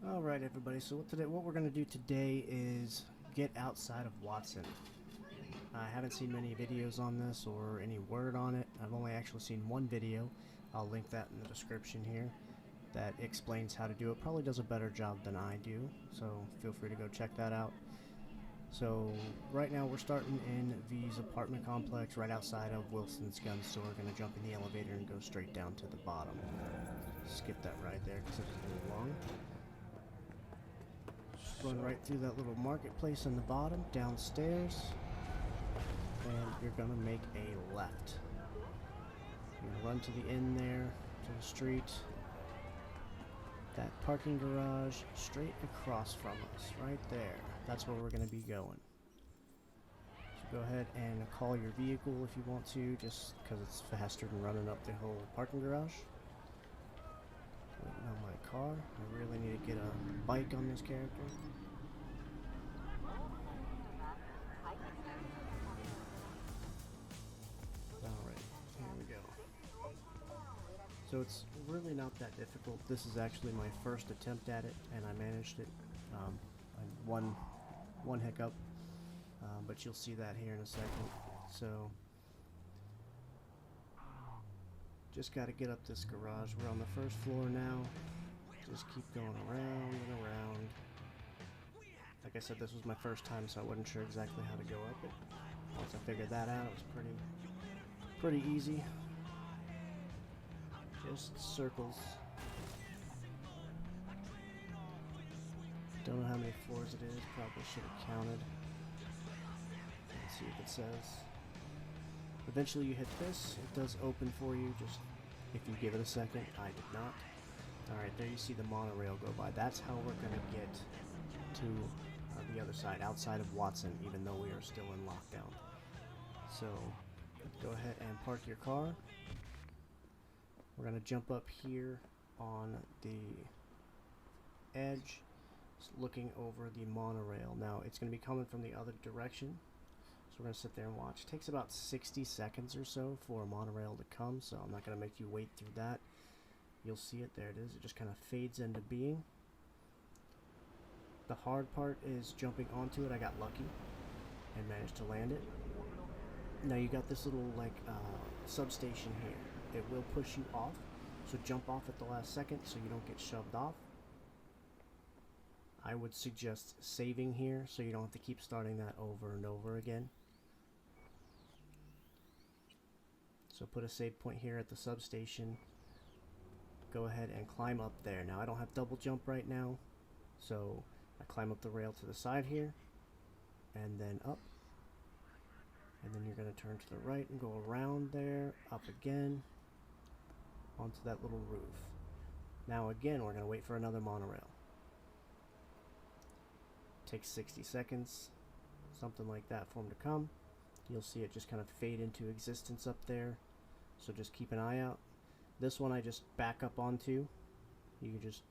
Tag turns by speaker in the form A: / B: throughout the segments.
A: Alright everybody, so what we're going to do today is get outside of Watson. I haven't seen many videos on this or any word on it. I've only actually seen one video. I'll link that in the description here that explains how to do it. Probably does a better job than I do, so feel free to go check that out. So right now we're starting in V's apartment complex right outside of Wilson's gun store. We're going to jump in the elevator and go straight down to the bottom. Skip that right there because it's a little long. Run right through that little marketplace on the bottom, downstairs, and you're gonna make a left. You're gonna run to the end there, to the street. That parking garage straight across from us, right there. That's where we're gonna be going. So go ahead and call your vehicle if you want to, just because it's faster than running up the whole parking garage. Waiting on my car. I really need to get a bike on this character. Alright, here we go. So it's really not that difficult. This is actually my first attempt at it, and I managed it. One hiccup, but you'll see that here in a second. So just got to get up this garage. We're on the first floor now. Just keep going around and around. Like I said, this was my first time, so I wasn't sure exactly how to go up it. Once I figured that out, it was pretty easy. Just circles. Don't know how many floors it is. Probably should have counted. Let's see what it says. Eventually you hit this, it does open for you, just if you give it a second. I did not. Alright, there you see the monorail go by. That's how we're going to get to the other side, outside of Watson, even though we are still in lockdown. So, go ahead and park your car. We're going to jump up here on the edge, looking over the monorail. Now, it's going to be coming from the other direction. So we're going to sit there and watch. It takes about 60 seconds or so for a monorail to come, so I'm not going to make you wait through that. You'll see it. There it is. It just kind of fades into being. The hard part is jumping onto it. I got lucky and managed to land it. Now you got this little substation here. It will push you off, so jump off at the last second so you don't get shoved off. I would suggest saving here so you don't have to keep starting that over and over again. So put a save point here at the substation. Go ahead and climb up there. Now I don't have double jump right now, so I climb up the rail to the side here, and then up. And then you're going to turn to the right and go around there, up again, onto that little roof. Now again, we're going to wait for another monorail. Takes 60 seconds, something like that, for them to come. You'll see it just kind of fade into existence up there, so just keep an eye out. This one I just back up onto. You can just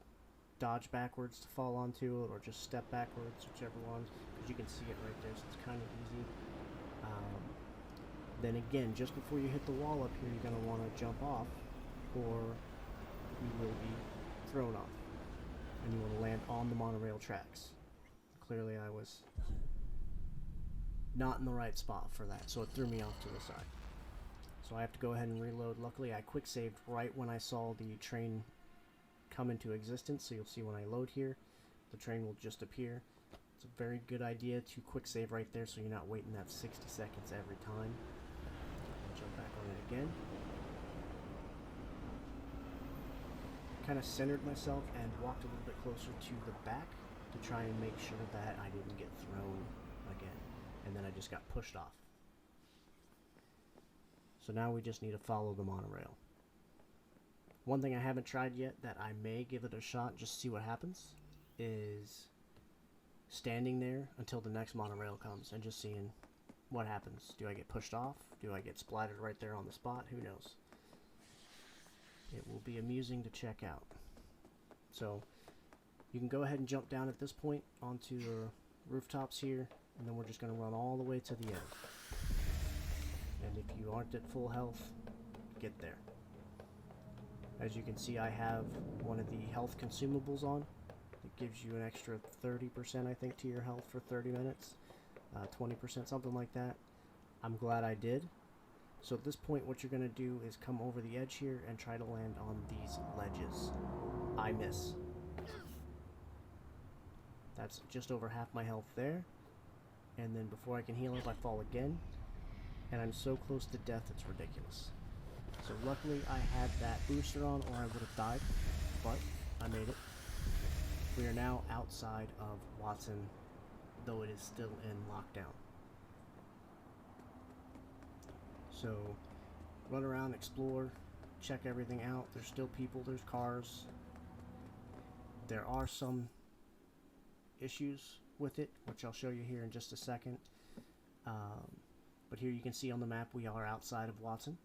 A: dodge backwards to fall onto it, or just step backwards, whichever one, because you can see it right there, so it's kind of easy. Then again, just before you hit the wall up here, you're going to want to jump off, or you will be thrown off, and you want to land on the monorail tracks. Clearly I was not in the right spot for that, so it threw me off to the side. So I have to go ahead and reload. Luckily I quick saved right when I saw the train come into existence, so you'll see when I load here, the train will just appear. It's a very good idea to quick save right there so you're not waiting that 60 seconds every time. I'll jump back on it again. Kind of centered myself and walked a little bit closer to the back to try and make sure that I didn't get thrown again. And then I just got pushed off. So now we just need to follow the monorail. One thing I haven't tried yet that I may give it a shot, just see what happens, is standing there until the next monorail comes and just seeing what happens. Do I get pushed off? Do I get splattered right there on the spot? Who knows? It will be amusing to check out. So you can go ahead and jump down at this point onto the rooftops here, and then we're just going to run all the way to the end. And if you aren't at full health, get there. As you can see, I have one of the health consumables on. The gives you an extra 30%, I think, to your health for 30 minutes. 20%, something like that. I'm glad I did. So at this point, what you're going to do is come over the edge here and try to land on these ledges. I miss. That's just over half my health there. And then before I can heal up, I fall again. And I'm so close to death, it's ridiculous. So luckily, I had that booster on, or I would have died. But I made it. We are now outside of Watson, though it is still in lockdown. So, run around, explore, check everything out. There's still people, there's cars. There are some issues with it, which I'll show you here in just a second. But here you can see on the map we are outside of Watson,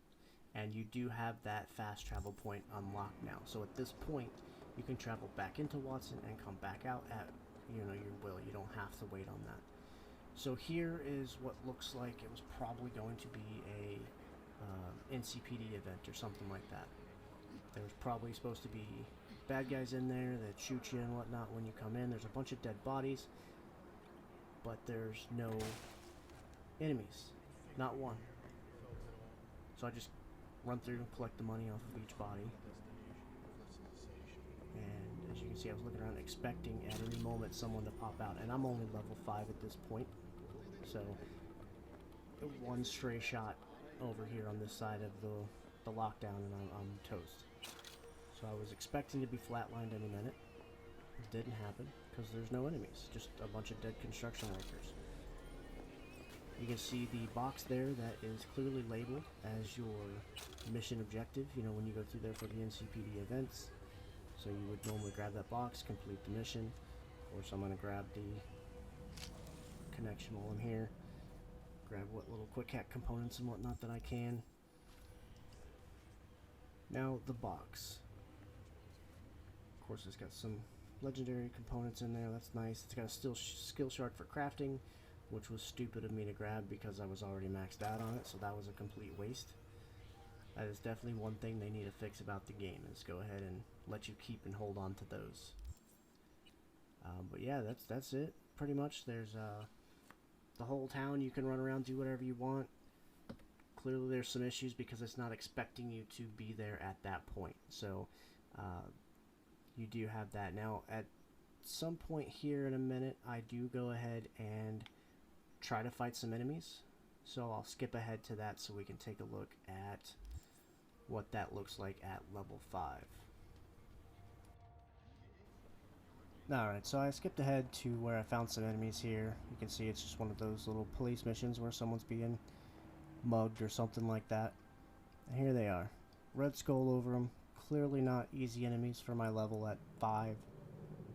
A: and you do have that fast travel point unlocked now. So at this point, you can travel back into Watson and come back out at your will. You don't have to wait on that. So here is what looks like it was probably going to be a NCPD event or something like that. There was probably supposed to be bad guys in there that shoot you and whatnot when you come in. There's a bunch of dead bodies, but there's no enemies. Not one. So I just run through and collect the money off of each body. And as you can see, I was looking around expecting at any moment someone to pop out. And I'm only level 5 at this point. So, one stray shot over here on this side of the lockdown and I'm toast. So I was expecting to be flatlined any minute. It didn't happen because there's no enemies. Just a bunch of dead construction workers. You can see the box there that is clearly labeled as your mission objective, you know, when you go through there for the NCPD events. So you would normally grab that box, complete the mission. Of course, I'm going to grab the connection while I'm here. Grab what little quick hack components and whatnot that I can. Now, the box. Of course, it's got some legendary components in there. That's nice. It's got a skill shard for crafting, which was stupid of me to grab because I was already maxed out on it, so that was a complete waste. That is definitely one thing they need to fix about the game, is go ahead and let you keep and hold on to those. But yeah, that's it. Pretty much, there's the whole town. You can run around, do whatever you want. Clearly there's some issues because it's not expecting you to be there at that point. So you do have that. Now, at some point here in a minute, I do go ahead and try to fight some enemies. So I'll skip ahead to that so we can take a look at what that looks like at level 5. Alright, so I skipped ahead to where I found some enemies here. You can see it's just one of those little police missions where someone's being mugged or something like that. And here they are. Red skull over them. Clearly not easy enemies for my level at 5.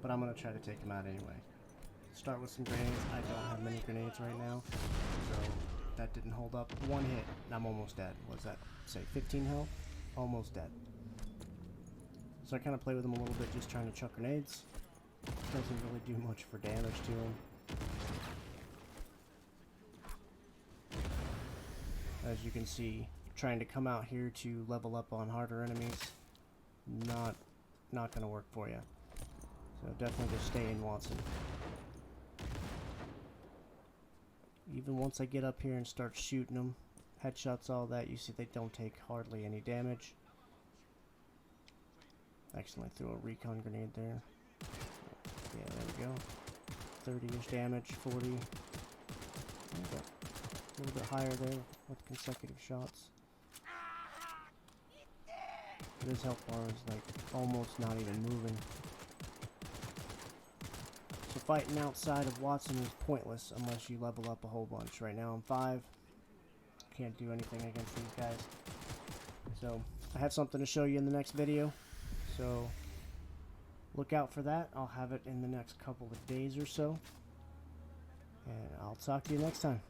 A: But I'm going to try to take them out anyway. Start with some grenades. I don't have many grenades right now. So that didn't hold up. One hit and I'm almost dead. What's that say? 15 health? Almost dead. So I kind of play with them a little bit, just trying to chuck grenades. Doesn't really do much for damage to him. As you can see, trying to come out here to level up on harder enemies, not going to work for you. So definitely just stay in Watson. Even once I get up here and start shooting them, headshots, all that, you see they don't take hardly any damage. Accidentally threw a recon grenade there. Yeah, there we go. 30-ish damage, 40. Okay. A little bit higher there with consecutive shots. But his health bar is like almost not even moving. So fighting outside of Watson is pointless unless you level up a whole bunch. Right now I'm 5. Can't do anything against these guys. So I have something to show you in the next video. So look out for that. I'll have it in the next couple of days or so. And I'll talk to you next time.